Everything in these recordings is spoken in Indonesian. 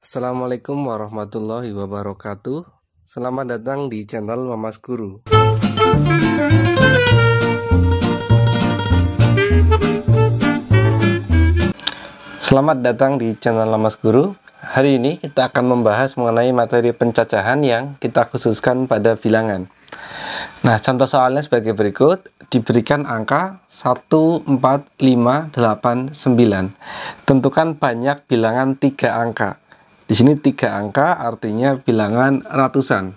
Assalamualaikum warahmatullahi wabarakatuh. Selamat datang di channel Mamas Guru. Selamat datang di channel Mamas Guru. Hari ini kita akan membahas mengenai materi pencacahan yang kita khususkan pada bilangan. Nah, contoh soalnya sebagai berikut. Diberikan angka 1, 4, 5, 8, 9. Tentukan banyak bilangan 3 angka. Di sini 3 angka artinya bilangan ratusan.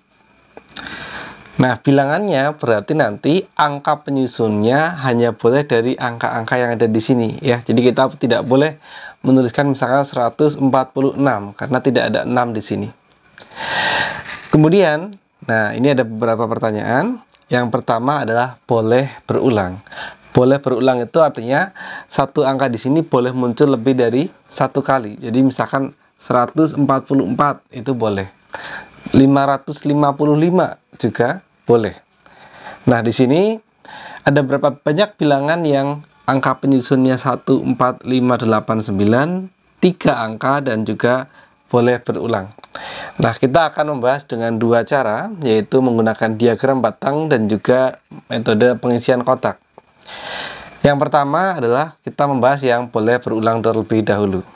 Nah, bilangannya berarti nanti angka penyusunnya hanya boleh dari angka-angka yang ada di sini ya. Jadi kita tidak boleh menuliskan misalkan 146 karena tidak ada 6 di sini. Kemudian, nah ini ada beberapa pertanyaan. Yang pertama adalah boleh berulang. Boleh berulang itu artinya satu angka di sini boleh muncul lebih dari satu kali. Jadi misalkan 144 itu boleh. 555 juga boleh. Nah, di sini ada berapa banyak bilangan yang angka penyusunnya 1, 4, 5, 8, 9, 3 angka dan juga boleh berulang. Nah, kita akan membahas dengan 2 cara, yaitu menggunakan diagram batang dan juga metode pengisian kotak. Yang pertama adalah kita membahas yang boleh berulang terlebih dahulu.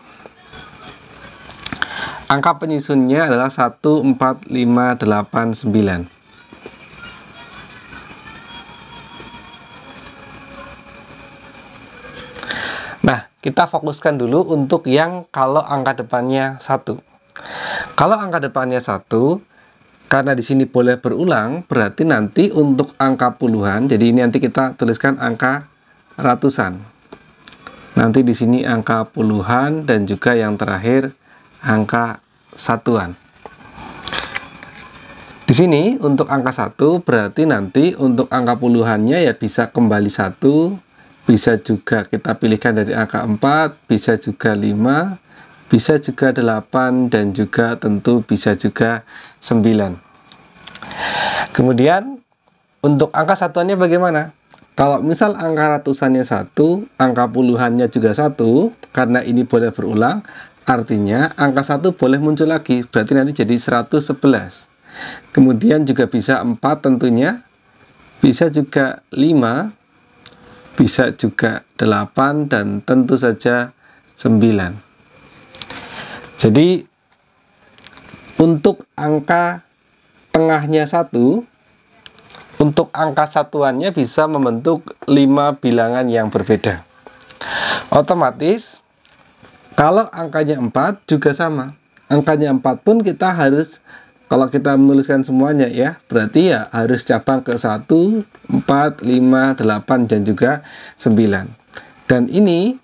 Angka penyusunnya adalah 1, 4, 5, 8, 9. Nah, kita fokuskan dulu untuk yang kalau angka depannya 1. Kalau angka depannya 1, karena di sini boleh berulang, berarti nanti untuk angka puluhan, jadi ini nanti kita tuliskan angka ratusan. Nanti di sini angka puluhan dan juga yang terakhir angka satuan. Di sini untuk angka 1 berarti nanti untuk angka puluhannya ya bisa kembali 1, bisa juga kita pilihkan dari angka 4, bisa juga 5, bisa juga 8, dan juga tentu bisa juga 9. Kemudian untuk angka satuannya bagaimana? Kalau misal angka ratusannya 1, angka puluhannya juga 1, karena ini boleh berulang, artinya angka 1 boleh muncul lagi, berarti nanti jadi 111. Kemudian juga bisa 4 tentunya, bisa juga 5, bisa juga 8, dan tentu saja 9. Jadi untuk angka tengahnya 1, untuk angka satuannya bisa membentuk 5 bilangan yang berbeda. Otomatis kalau angkanya 4 juga sama. Angkanya 4 pun kita harus, kalau kita menuliskan semuanya ya, berarti ya harus cabang ke 1, 4, 5, 8, dan juga 9. Dan ini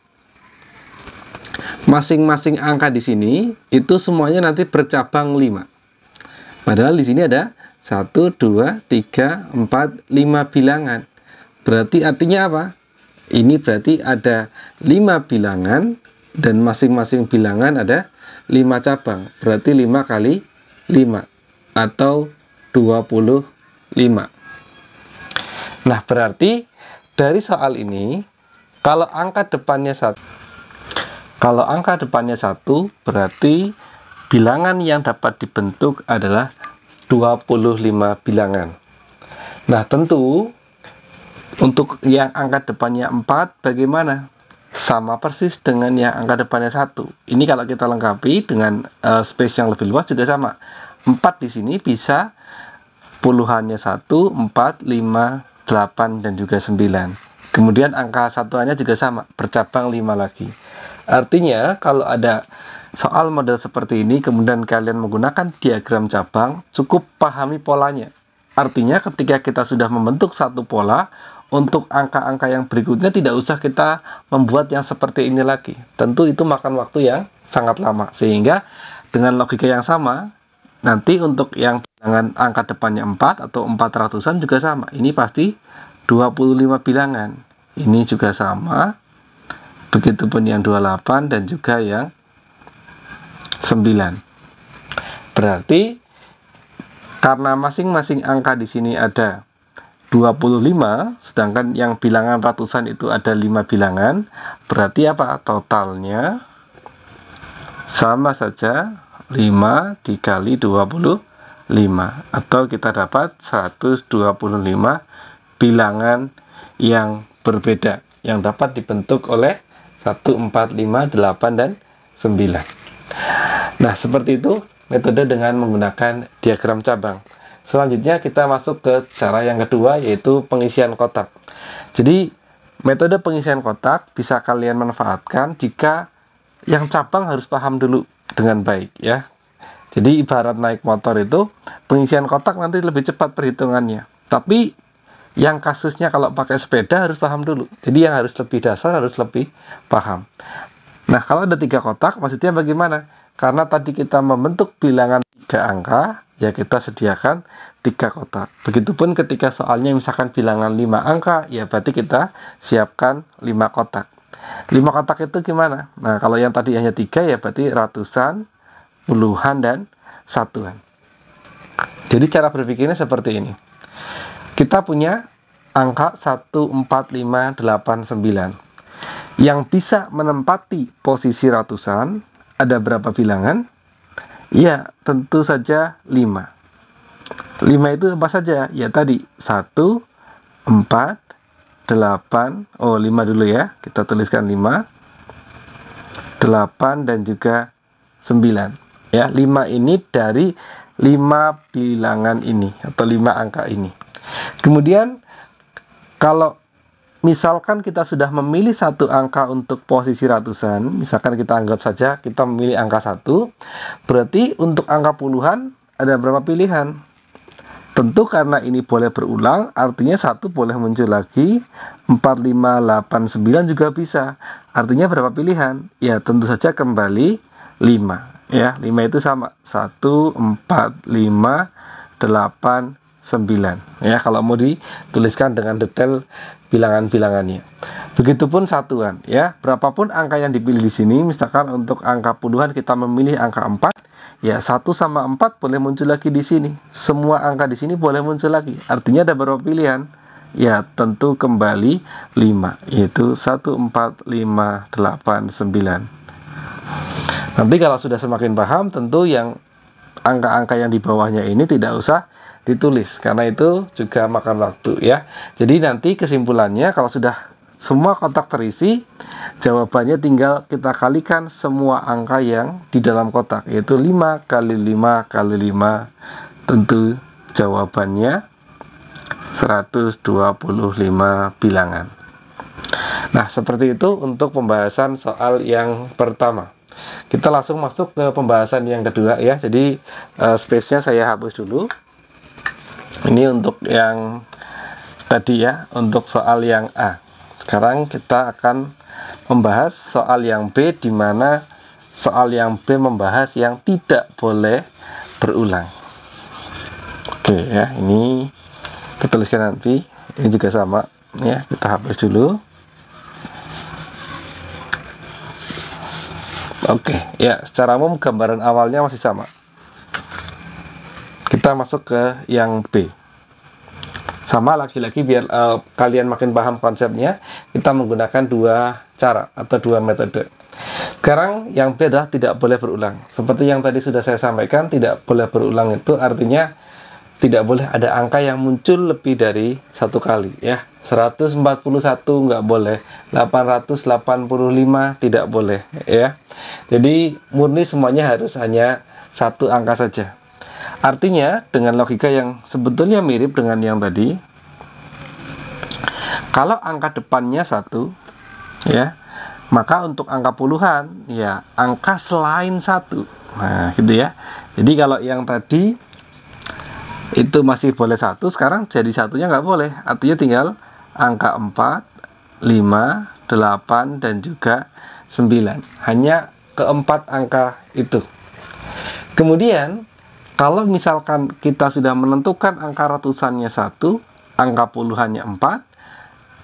masing-masing angka di sini itu semuanya nanti bercabang 5. Padahal di sini ada 1, 2, 3, 4, 5 bilangan. Berarti artinya apa? Ini berarti ada 5 bilangan dan masing-masing bilangan ada 5 cabang. Berarti 5 kali 5 atau 25. Nah, berarti dari soal ini kalau angka depannya 1, berarti bilangan yang dapat dibentuk adalah 25 bilangan. Nah, tentu untuk yang angka depannya 4 bagaimana? Sama persis dengan yang angka depannya 1. Ini kalau kita lengkapi dengan space yang lebih luas juga sama. 4 di sini bisa puluhannya 1, 4, 5, 8, dan juga 9. Kemudian angka satuannya juga sama, bercabang 5 lagi. Artinya kalau ada soal model seperti ini kemudian kalian menggunakan diagram cabang, cukup pahami polanya. Artinya ketika kita sudah membentuk satu pola, untuk angka-angka yang berikutnya tidak usah kita membuat yang seperti ini lagi. Tentu itu makan waktu yang sangat lama. Sehingga dengan logika yang sama, nanti untuk yang bilangan angka depannya 4 atau 400-an juga sama. Ini pasti 25 bilangan. Ini juga sama. Begitupun yang 28 dan juga yang 9. Berarti karena masing-masing angka di sini ada 25, sedangkan yang bilangan ratusan itu ada 5 bilangan, berarti apa? Totalnya sama saja 5 dikali 25, atau kita dapat 125 bilangan yang berbeda yang dapat dibentuk oleh 1, 4, 5, 8, dan 9. Nah, seperti itu metode dengan menggunakan diagram cabang. Selanjutnya kita masuk ke cara yang kedua, yaitu pengisian kotak. Jadi metode pengisian kotak bisa kalian manfaatkan jika yang cabang harus paham dulu dengan baik ya. Jadi ibarat naik motor itu, pengisian kotak nanti lebih cepat perhitungannya. Tapi yang kasusnya kalau pakai sepeda harus paham dulu. Jadi yang harus lebih dasar harus lebih paham. Nah, kalau ada 3 kotak, maksudnya bagaimana? Karena tadi kita membentuk bilangan 3 angka, ya kita sediakan 3 kotak. Begitupun ketika soalnya misalkan bilangan 5 angka, ya berarti kita siapkan 5 kotak. 5 kotak itu gimana? Nah, kalau yang tadi hanya 3, ya berarti ratusan, puluhan, dan satuan. Jadi cara berpikirnya seperti ini. Kita punya angka 1, 4, 5, 8, 9. Yang bisa menempati posisi ratusan, ada berapa bilangan? Ya, tentu saja 5. 5 itu apa saja? Ya tadi 1, 4, 8, 5 dulu ya. Kita tuliskan 5, 8, dan juga 9. Ya, 5 ini dari 5 bilangan ini atau 5 angka ini. Kemudian kalau misalkan kita sudah memilih satu angka untuk posisi ratusan, misalkan kita anggap saja kita memilih angka 1, berarti untuk angka puluhan ada berapa pilihan? Tentu karena ini boleh berulang, artinya 1 boleh muncul lagi, 4, 5, 8, 9 juga bisa. Artinya berapa pilihan? Ya tentu saja kembali 5. Ya, 5 itu sama, 1, 4, 5, 8, 9. Ya, kalau mau dituliskan dengan detail bilangan-bilangannya. Begitupun satuan, ya. Berapapun angka yang dipilih di sini, misalkan untuk angka puluhan kita memilih angka 4, ya 1 sama 4 boleh muncul lagi di sini. Semua angka di sini boleh muncul lagi. Artinya ada berapa pilihan? Ya, tentu kembali 5, yaitu 1, 4, 5, 8, 9. Nanti kalau sudah semakin paham, tentu yang angka-angka yang di bawahnya ini tidak usah ditulis, karena itu juga makan waktu ya. Jadi nanti kesimpulannya, kalau sudah semua kotak terisi, jawabannya tinggal kita kalikan semua angka yang di dalam kotak, yaitu 5 kali 5 kali 5. Tentu jawabannya 125 bilangan. Nah, seperti itu untuk pembahasan soal yang pertama. Kita langsung masuk ke pembahasan yang kedua ya. Jadi space-nya saya hapus dulu. Ini untuk yang tadi ya, untuk soal yang A. Sekarang kita akan membahas soal yang B, di mana soal yang B membahas yang tidak boleh berulang. Oke ya, ini kita tuliskan nanti. Ini juga sama ya, kita hapus dulu. Oke ya, secara umum gambaran awalnya masih sama. Kita masuk ke yang B. Sama lagi-lagi biar kalian makin paham konsepnya, kita menggunakan 2 cara atau 2 metode. Sekarang yang B adalah tidak boleh berulang. Seperti yang tadi sudah saya sampaikan, tidak boleh berulang itu artinya tidak boleh ada angka yang muncul lebih dari 1 kali ya. 141 nggak boleh, 885 tidak boleh ya. Jadi murni semuanya harus hanya 1 angka saja. Artinya dengan logika yang sebetulnya mirip dengan yang tadi, kalau angka depannya 1 ya, maka untuk angka puluhan ya angka selain 1. Nah gitu ya. Jadi kalau yang tadi itu masih boleh 1, sekarang jadi satunya nggak boleh. Artinya tinggal angka 4, 5, 8, dan juga 9. Hanya keempat angka itu. Kemudian kalau misalkan kita sudah menentukan angka ratusannya 1, angka puluhannya 4,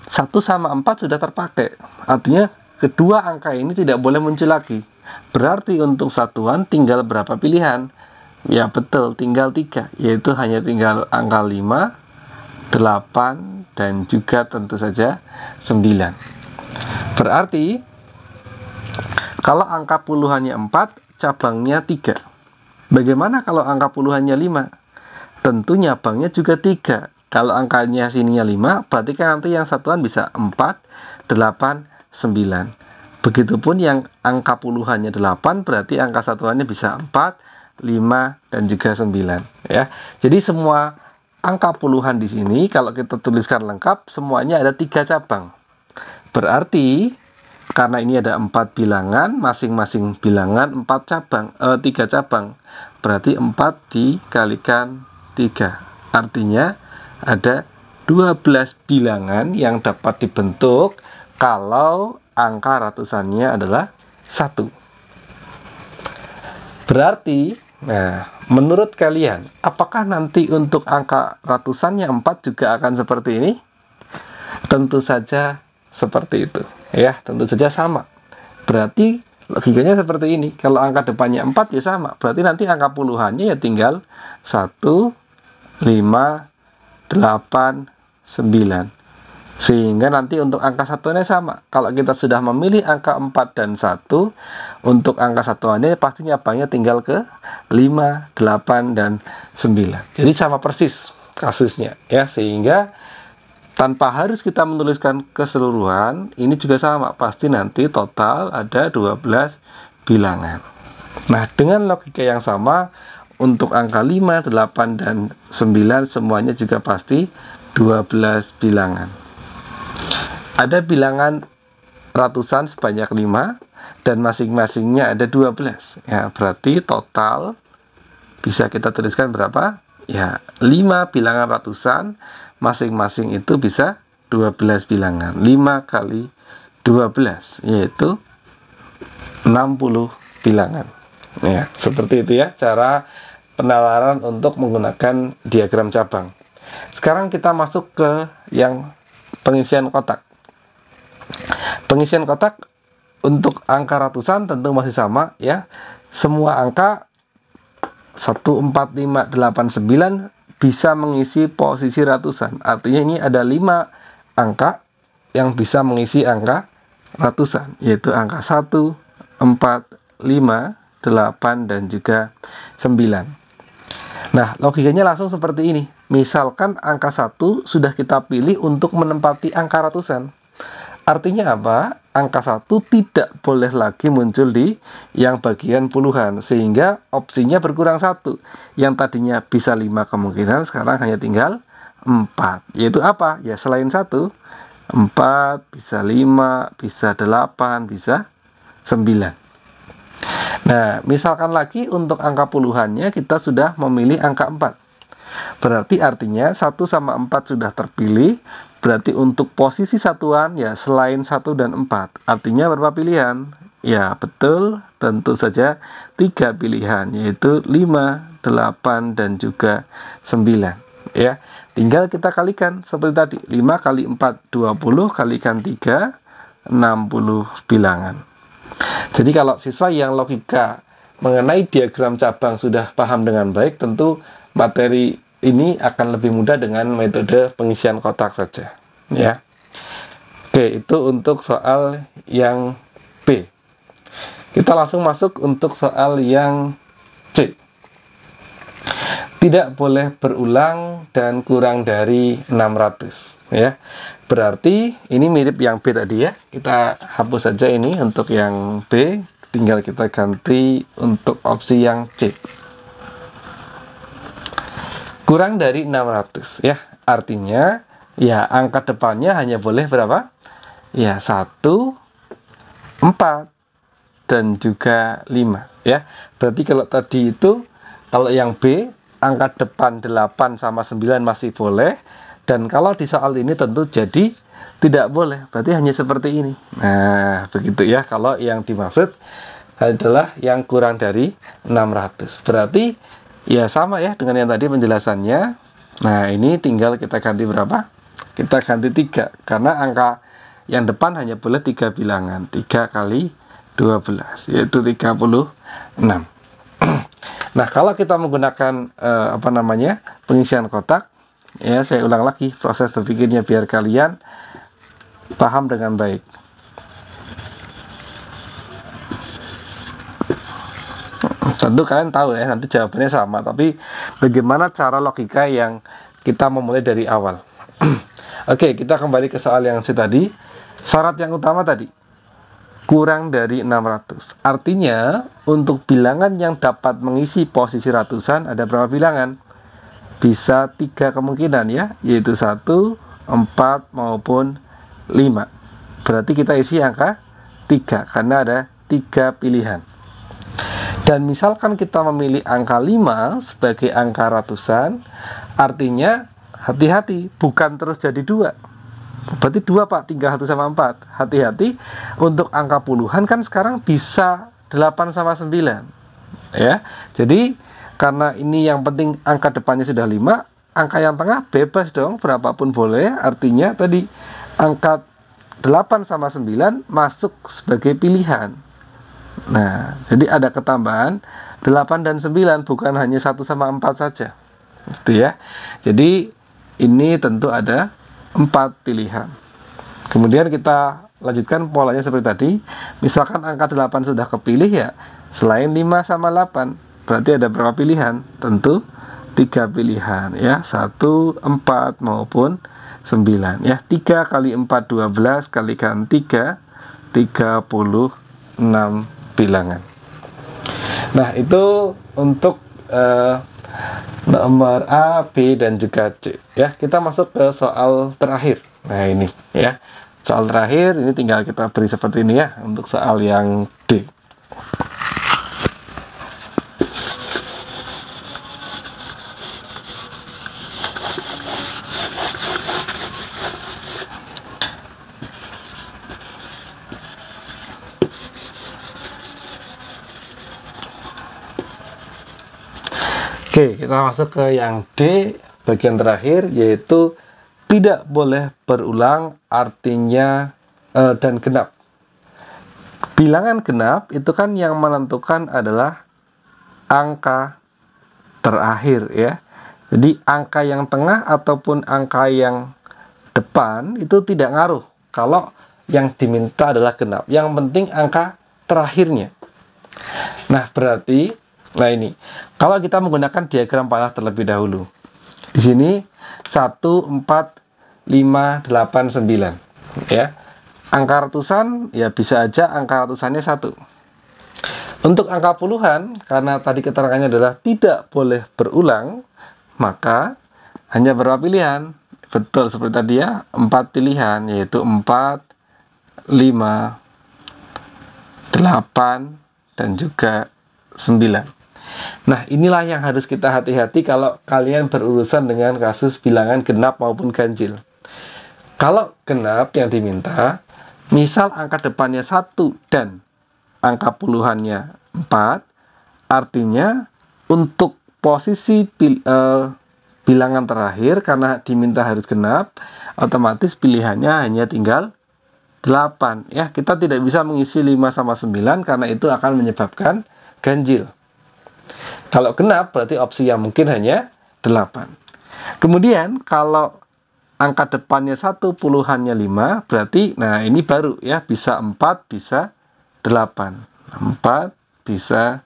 1 sama 4 sudah terpakai. Artinya kedua angka ini tidak boleh muncul lagi. Berarti untuk satuan tinggal berapa pilihan? Ya betul, tinggal 3, yaitu hanya tinggal angka 5, 8, dan juga tentu saja 9. Berarti kalau angka puluhannya 4, cabangnya 3. Bagaimana kalau angka puluhannya 5? Tentu nyabangnya juga 3. Kalau angkanya sininya 5, berarti kan nanti yang satuan bisa 4, 8, 9. Begitupun yang angka puluhannya 8, berarti angka satuannya bisa 4, 5, dan juga 9. Ya. Jadi semua angka puluhan di sini, kalau kita tuliskan lengkap, semuanya ada 3 cabang. Berarti karena ini ada 4 bilangan, masing-masing bilangan 3 cabang. Berarti 4 dikalikan 3. Artinya ada 12 bilangan yang dapat dibentuk kalau angka ratusannya adalah 1. Berarti, nah, menurut kalian, apakah nanti untuk angka ratusannya 4 juga akan seperti ini? Tentu saja seperti itu. Ya, tentu saja sama. Berarti logikanya seperti ini. Kalau angka depannya 4 ya sama. Berarti nanti angka puluhannya ya tinggal 1, 5, 8, 9. Sehingga nanti untuk angka satuannya sama. Kalau kita sudah memilih angka 4 dan 1, untuk angka satuannya pastinya nyabangnya tinggal ke 5, 8, dan 9. Jadi sama persis kasusnya ya, sehingga tanpa harus kita menuliskan keseluruhan, ini juga sama, pasti nanti total ada 12 bilangan. Nah, dengan logika yang sama, untuk angka 5, 8, dan 9 semuanya juga pasti 12 bilangan. Ada bilangan ratusan sebanyak 5, dan masing-masingnya ada 12. Ya, berarti total bisa kita tuliskan berapa? Ya, 5 bilangan ratusan, masing-masing itu bisa 12 bilangan. 5 kali 12 yaitu 60 bilangan. Ya, seperti itu ya cara penalaran untuk menggunakan diagram cabang. Sekarang kita masuk ke yang pengisian kotak. Pengisian kotak untuk angka ratusan tentu masih sama ya. Semua angka 1, 4, 5, 8, 9 bisa mengisi posisi ratusan. Artinya ini ada 5 angka yang bisa mengisi angka ratusan, yaitu angka 1, 4, 5, 8, dan juga 9. Nah, logikanya langsung seperti ini. Misalkan angka 1 sudah kita pilih untuk menempati angka ratusan. Artinya apa? Angka 1 tidak boleh lagi muncul di yang bagian puluhan, sehingga opsinya berkurang 1. Yang tadinya bisa 5 kemungkinan, sekarang hanya tinggal 4. Yaitu apa? Ya selain 1, 4, bisa 5, bisa 8, bisa 9. Nah, misalkan lagi untuk angka puluhannya kita sudah memilih angka 4. Berarti artinya 1 sama 4 sudah terpilih. Berarti untuk posisi satuan ya selain 1 dan 4. Artinya berapa pilihan? Ya betul, tentu saja 3 pilihan, yaitu 5, 8, dan juga 9. Ya, tinggal kita kalikan seperti tadi. 5 kali 4 20, kalikan 3 60 bilangan. Jadi kalau siswa yang logika mengenai diagram cabang sudah paham dengan baik, tentu materi ini akan lebih mudah dengan metode pengisian kotak saja ya. Oke, itu untuk soal yang B. Kita langsung masuk untuk soal yang C. Tidak boleh berulang dan kurang dari 600 ya. Berarti ini mirip yang B tadi ya. Kita hapus saja ini untuk yang B, tinggal kita ganti untuk opsi yang C. Kurang dari 600 ya. Artinya ya angka depannya hanya boleh berapa? Ya 1, 4, dan juga 5 ya. Berarti kalau tadi itu, kalau yang B angka depan 8 sama 9 masih boleh, dan kalau di soal ini tentu jadi tidak boleh. Berarti hanya seperti ini. Nah, begitu ya kalau yang dimaksud adalah yang kurang dari 600. Berarti ya sama ya dengan yang tadi penjelasannya. Nah, ini tinggal kita ganti berapa? Kita ganti 3, karena angka yang depan hanya boleh 3 bilangan. 3 kali 12 yaitu 36. Nah, kalau kita menggunakan pengisian kotak ya, saya ulang lagi proses berpikirnya biar kalian paham dengan baik. Tentu kalian tahu ya, nanti jawabannya sama, tapi bagaimana cara logika yang kita memulai dari awal. Oke, kita kembali ke soal yang tadi. Syarat yang utama tadi, kurang dari 600. Artinya, untuk bilangan yang dapat mengisi posisi ratusan, ada berapa bilangan? Bisa 3 kemungkinan ya, yaitu 1, 4, maupun 5. Berarti kita isi angka 3, karena ada 3 pilihan. Dan misalkan kita memilih angka 5 sebagai angka ratusan, artinya hati-hati, bukan terus jadi 2. Berarti 2 Pak, tinggal 1 sama 4. Hati-hati, untuk angka puluhan kan sekarang bisa 8 sama 9 ya. Jadi karena ini yang penting angka depannya sudah 5, angka yang tengah bebas dong, berapapun boleh. Artinya tadi angka 8 sama 9 masuk sebagai pilihan. Nah, jadi ada ketambahan 8 dan 9, bukan hanya 1 sama 4 saja. Gitu ya. Jadi ini tentu ada 4 pilihan. Kemudian kita lanjutkan polanya seperti tadi. Misalkan angka 8 sudah kepilih ya, selain 5 sama 8, berarti ada berapa pilihan? Tentu 3 pilihan ya, 1, 4 maupun 9 ya. 3 kali 4 12 kalikan 3 36 bilangan. Nah, itu untuk nomor A, B, dan juga C ya. Kita masuk ke soal terakhir. Nah, ini ya, soal terakhir ini tinggal kita beri seperti ini ya, untuk soal yang D. Oke, kita masuk ke yang D, bagian terakhir, yaitu tidak boleh berulang, artinya dan genap. Bilangan genap itu kan yang menentukan adalah angka terakhir ya. Jadi angka yang tengah ataupun angka yang depan itu tidak ngaruh kalau yang diminta adalah genap. Yang penting angka terakhirnya. Nah, berarti ini kalau kita menggunakan diagram panah terlebih dahulu. Di sini 1, 4, 5, 8, 9 ya. Angka ratusan ya bisa aja angka ratusannya 1. Untuk angka puluhan, karena tadi keterangannya adalah tidak boleh berulang, maka hanya berapa pilihan? Betul seperti tadi ya, 4 pilihan, yaitu 4, 5, 8, dan juga 9. Nah, inilah yang harus kita hati-hati kalau kalian berurusan dengan kasus bilangan genap maupun ganjil. Kalau genap yang diminta, misal angka depannya 1 dan angka puluhannya 4, artinya untuk posisi bilangan terakhir, karena diminta harus genap, otomatis pilihannya hanya tinggal 8 ya. Kita tidak bisa mengisi 5 sama 9 karena itu akan menyebabkan ganjil. Kalau genap berarti opsi yang mungkin hanya 8. Kemudian kalau angka depannya 1, puluhannya 5, berarti nah ini baru ya, bisa 4, bisa 8. 4 bisa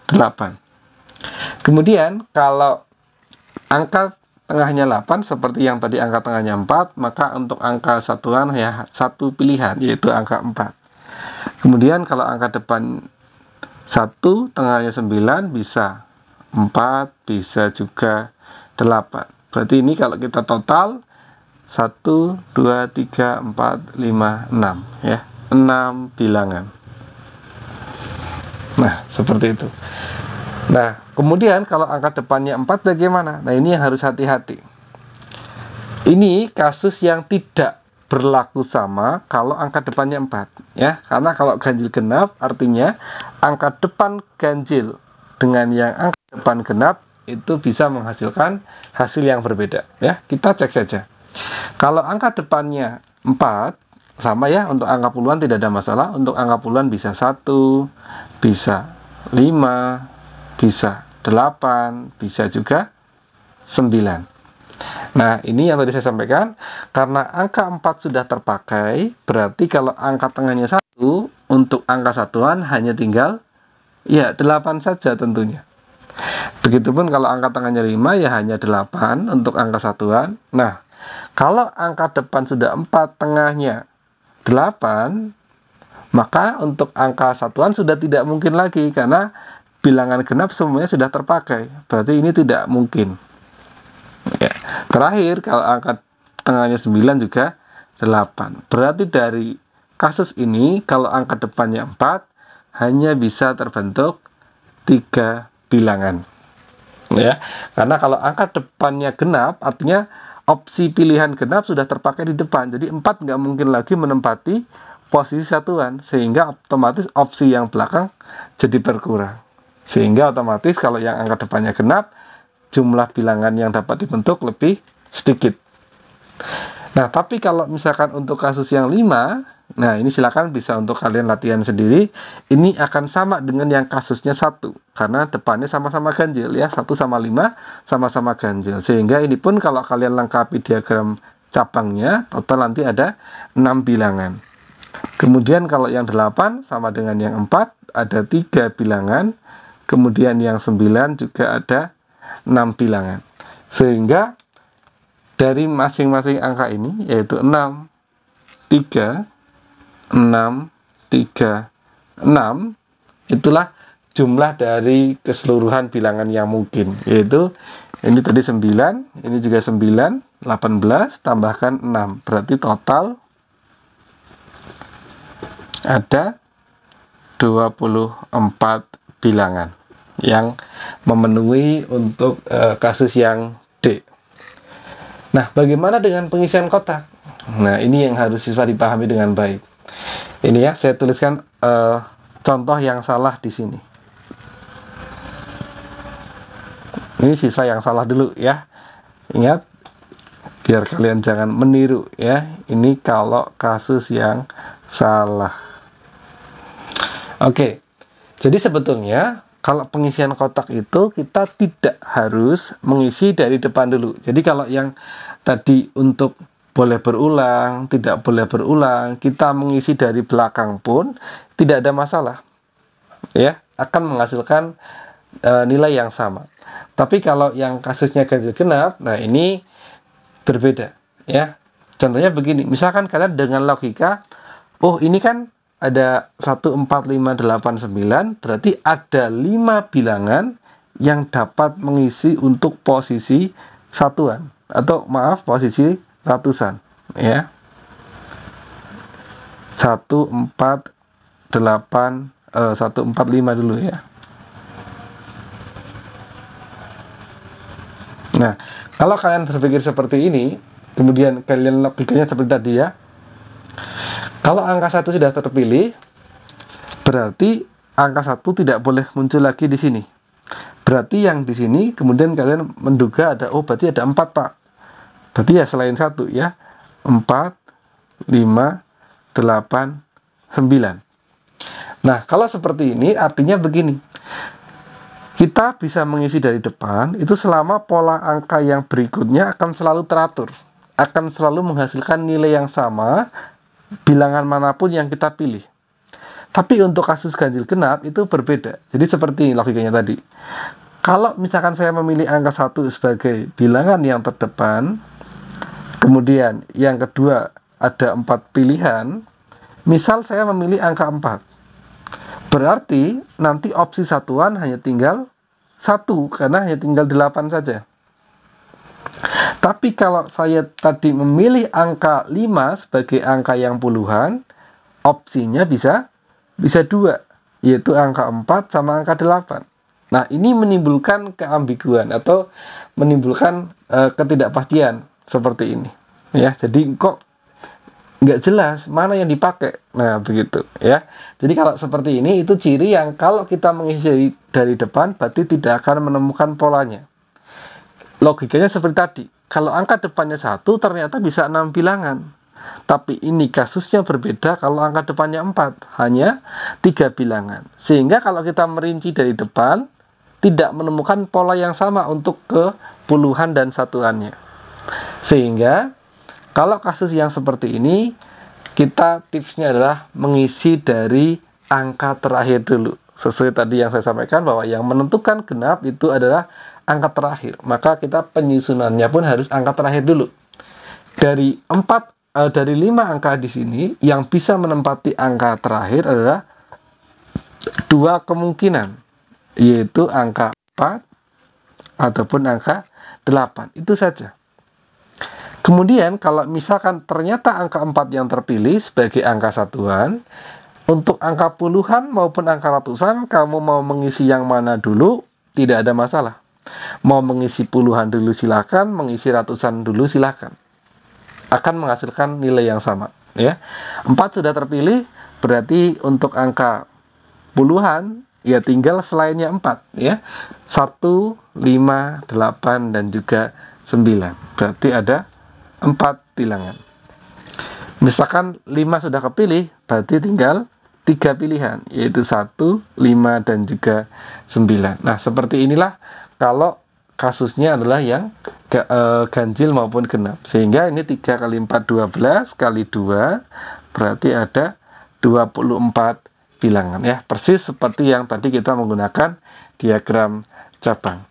8. Kemudian kalau angka tengahnya 8 seperti yang tadi angka tengahnya 4, maka untuk angka satuan ya 1 pilihan, yaitu angka 4. Kemudian kalau angka depan 1, tengahnya 9, bisa 4, bisa juga 8. Berarti ini kalau kita total 1, 2, 3, 4, 5, 6 ya, 6 bilangan. Nah, seperti itu. Nah, kemudian kalau angka depannya 4 bagaimana? Nah, ini yang harus hati-hati. Ini kasus yang tidak berlaku sama kalau angka depannya 4 ya, karena kalau ganjil genap artinya angka depan ganjil dengan yang angka depan genap itu bisa menghasilkan hasil yang berbeda ya. Kita cek saja. Kalau angka depannya 4 sama ya, untuk angka puluhan tidak ada masalah. Untuk angka puluhan bisa 1, bisa 5, bisa 8, bisa juga 9. Nah, ini yang tadi saya sampaikan, karena angka 4 sudah terpakai, berarti kalau angka tengahnya 1, untuk angka satuan hanya tinggal Ya, 8 saja tentunya. Begitupun kalau angka tengahnya 5, ya hanya 8 untuk angka satuan. Nah, kalau angka depan sudah 4, tengahnya 8, maka untuk angka satuan sudah tidak mungkin lagi, karena bilangan genap semuanya sudah terpakai. Berarti ini tidak mungkin. Ya. Terakhir, kalau angka tengahnya 9 juga 8. Berarti dari kasus ini, kalau angka depannya 4, hanya bisa terbentuk 3 bilangan. Ya, karena kalau angka depannya genap, artinya opsi pilihan genap sudah terpakai di depan. Jadi 4 nggak mungkin lagi menempati posisi satuan, sehingga otomatis opsi yang belakang jadi berkurang. Sehingga otomatis kalau yang angka depannya genap, jumlah bilangan yang dapat dibentuk lebih sedikit. Nah, tapi kalau misalkan untuk kasus yang 5, nah ini silakan bisa untuk kalian latihan sendiri. Ini akan sama dengan yang kasusnya 1, karena depannya sama-sama ganjil ya, 1 sama 5 sama-sama ganjil. Sehingga ini pun kalau kalian lengkapi diagram cabangnya, total nanti ada 6 bilangan. Kemudian kalau yang 8 sama dengan yang 4, ada 3 bilangan. Kemudian yang 9 juga ada 6 bilangan. Sehingga dari masing-masing angka ini, yaitu 6, 3, 6, 3, 6, itulah jumlah dari keseluruhan bilangan yang mungkin. Yaitu ini tadi 9, ini juga 9, 18, tambahkan 6. Berarti total ada 24 bilangan yang memenuhi untuk kasus yang D. Nah, bagaimana dengan pengisian kotak? Nah, ini yang harus siswa dipahami dengan baik. Ini ya, saya tuliskan contoh yang salah di sini. Ini siswa yang salah dulu ya. Ingat, biar kalian jangan meniru ya. Ini kalau kasus yang salah. Oke, jadi sebetulnya kalau pengisian kotak itu kita tidak harus mengisi dari depan dulu. Jadi kalau yang tadi untuk boleh berulang, tidak boleh berulang, kita mengisi dari belakang pun tidak ada masalah. Ya, akan menghasilkan nilai yang sama. Tapi kalau yang kasusnya ganjil genap, nah ini berbeda ya. Contohnya begini, misalkan kalian dengan logika, oh ini kan ada 1, 4, 5, 8, 9, berarti ada 5 bilangan yang dapat mengisi untuk posisi satuan, atau maaf, posisi ratusan ya. 1, 4, 8, 1, 4, 5 dulu ya. Nah, kalau kalian berpikir seperti ini, kemudian kalian logikanya seperti tadi ya. Kalau angka 1 sudah terpilih, berarti angka 1 tidak boleh muncul lagi di sini. Berarti yang di sini kemudian kalian menduga ada, oh berarti ada 4 Pak. Berarti ya selain 1 ya, 4, 5, 8, 9. Nah, kalau seperti ini artinya begini. Kita bisa mengisi dari depan itu selama pola angka yang berikutnya akan selalu teratur, akan selalu menghasilkan nilai yang sama bilangan manapun yang kita pilih. Tapi untuk kasus ganjil genap itu berbeda. Jadi seperti ini logikanya tadi. Kalau misalkan saya memilih angka 1 sebagai bilangan yang terdepan, kemudian yang kedua ada 4 pilihan, misal saya memilih angka 4. Berarti nanti opsi satuan hanya tinggal 1, karena hanya tinggal 8 saja. Tapi kalau saya tadi memilih angka 5 sebagai angka yang puluhan, opsinya bisa 2, yaitu angka 4 sama angka 8. Nah, ini menimbulkan keambiguan atau menimbulkan ketidakpastian seperti ini. Ya, jadi kok nggak jelas mana yang dipakai. Nah, begitu ya. Jadi kalau seperti ini, itu ciri yang kalau kita mengisi dari depan berarti tidak akan menemukan polanya. Logikanya seperti tadi. Kalau angka depannya 1 ternyata bisa 6 bilangan. Tapi ini kasusnya berbeda kalau angka depannya 4, hanya 3 bilangan. Sehingga kalau kita merinci dari depan tidak menemukan pola yang sama untuk ke puluhan dan satuannya. Sehingga kalau kasus yang seperti ini, kita tipsnya adalah mengisi dari angka terakhir dulu. sesuai tadi yang saya sampaikan bahwa yang menentukan genap itu adalah angka terakhir. Maka kita penyusunannya pun harus angka terakhir dulu. Dari 5 angka di sini yang bisa menempati angka terakhir adalah 2 kemungkinan, yaitu angka 4 ataupun angka 8. Itu saja. Kemudian kalau misalkan ternyata angka 4 yang terpilih sebagai angka satuan, untuk angka puluhan maupun angka ratusan, kamu mau mengisi yang mana dulu, tidak ada masalah. Mau mengisi puluhan dulu silakan, mengisi ratusan dulu silakan. Akan menghasilkan nilai yang sama, ya. 4 sudah terpilih, berarti untuk angka puluhan ya tinggal selainnya 4, ya. 1, 5, 8 dan juga 9. Berarti ada 4 bilangan. Misalkan 5 sudah kepilih, berarti tinggal 3 pilihan, yaitu 1, 5, dan juga 9. Nah, seperti inilah kalau kasusnya adalah yang ganjil maupun genap. Sehingga ini 3 kali 4, 12, kali 2, berarti ada 24 bilangan, ya. Persis seperti yang tadi kita menggunakan diagram cabang.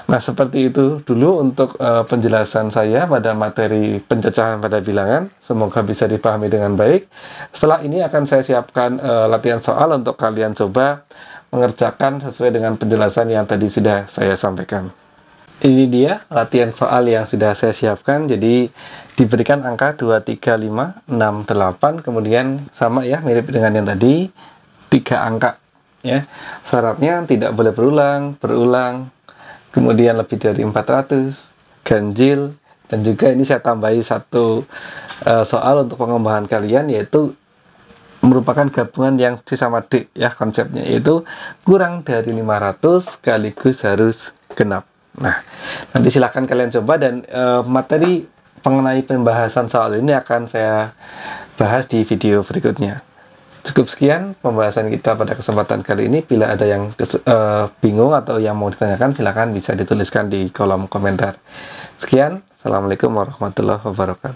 Nah, seperti itu dulu untuk penjelasan saya pada materi pencacahan pada bilangan. Semoga bisa dipahami dengan baik. Setelah ini akan saya siapkan latihan soal untuk kalian coba mengerjakan sesuai dengan penjelasan yang tadi sudah saya sampaikan. Ini dia latihan soal yang sudah saya siapkan. Jadi diberikan angka 2, 3, 5, 6, 8. Kemudian sama ya, mirip dengan yang tadi, 3 angka. Ya, syaratnya tidak boleh berulang, kemudian lebih dari 400, ganjil, dan juga ini saya tambahi satu soal untuk pengembangan kalian, yaitu merupakan gabungan yang C sama D, ya, konsepnya yaitu kurang dari 500 sekaligus harus genap. Nah, nanti silahkan kalian coba, dan materi mengenai pembahasan soal ini akan saya bahas di video berikutnya. Cukup sekian pembahasan kita pada kesempatan kali ini. Bila ada yang bingung atau yang mau ditanyakan, silakan bisa dituliskan di kolom komentar. Sekian, Assalamualaikum warahmatullahi wabarakatuh.